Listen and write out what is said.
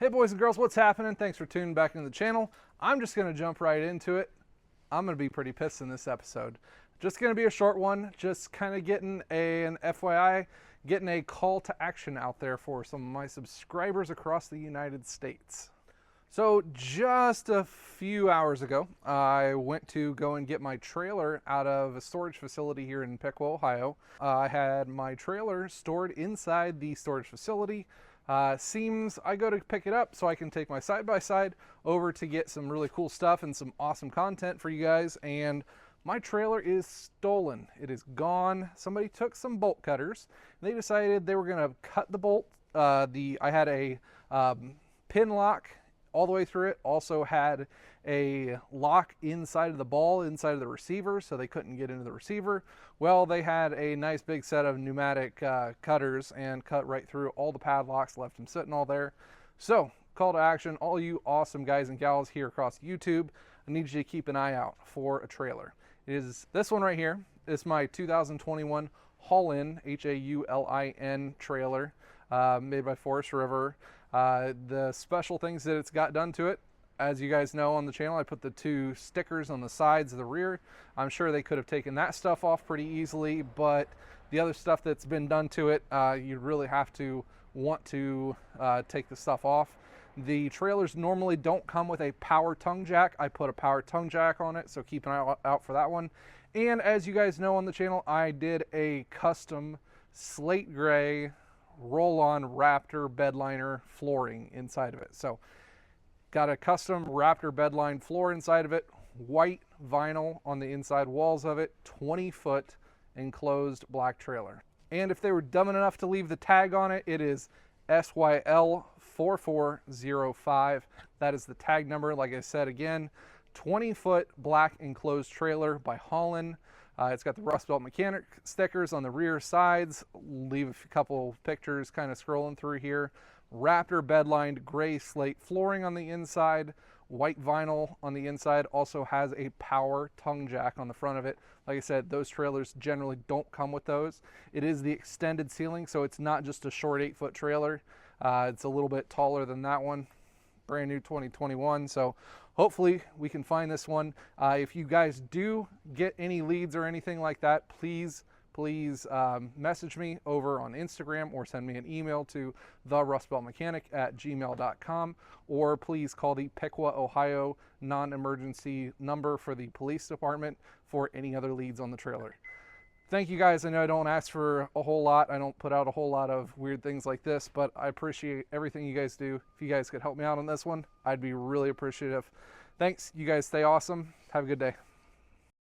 Hey boys and girls, what's happening? Thanks for tuning back into the channel. I'm just going to jump right into it. I'm going to be pretty pissed in this episode. Just going to be a short one, just kind of getting an FYI, getting a call to action out there for some of my subscribers across the United States. So just a few hours ago, I went to go and get my trailer out of a storage facility here in Piqua, Ohio. I had my trailer stored inside the storage facility. Seems I go to pick it up so I can take my side-by-side over to get some really cool stuff and some awesome content for you guys, and my trailer is stolen. It is gone. Somebody took some bolt cutters. They decided they were going to cut the bolt. I had a pin lock all the way through it. Also had a lock inside of the ball, inside of the receiver, so they couldn't get into the receiver. Well, they had a nice big set of pneumatic cutters and cut right through all the padlocks, left them sitting all there. So, call to action, all you awesome guys and gals here across YouTube, I need you to keep an eye out for a trailer. It is this one right here. It's my 2021 Haulin, Haulin trailer, made by Forest River. The special things that it's got done to it, as you guys know on the channel, I put the two stickers on the sides of the rear. I'm sure they could have taken that stuff off pretty easily, but the other stuff that's been done to it, you really have to want to take the stuff off. The trailers normally don't come with a power tongue jack. I put a power tongue jack on it, so keep an eye out for that one. And as you guys know on the channel, I did a custom slate gray roll-on Raptor bedliner flooring inside of it. So got a custom Raptor bedline floor inside of it, white vinyl on the inside walls of it, 20-foot enclosed black trailer. And if they were dumb enough to leave the tag on it, it is SYL4405. That is the tag number. Like I said again, 20-foot black enclosed trailer by Haulin. It's got the Therustbeltmechanic stickers on the rear sides. Leave a couple pictures kind of scrolling through here. Raptor bedlined gray slate flooring on the inside. White vinyl on the inside. Also has a power tongue jack on the front of it. Like I said, those trailers generally don't come with those. It is the extended ceiling, so it's not just a short 8-foot trailer. It's a little bit taller than that one. Brand new 2021, so hopefully we can find this one. If you guys do get any leads or anything like that, please message me over on Instagram or send me an email to therustbeltmechanic@gmail.com, or please call the Piqua, Ohio non-emergency number for the police department for any other leads on the trailer. Thank you guys. I know I don't ask for a whole lot. I don't put out a whole lot of weird things like this, but I appreciate everything you guys do. If you guys could help me out on this one, I'd be really appreciative. Thanks. You guys stay awesome. Have a good day.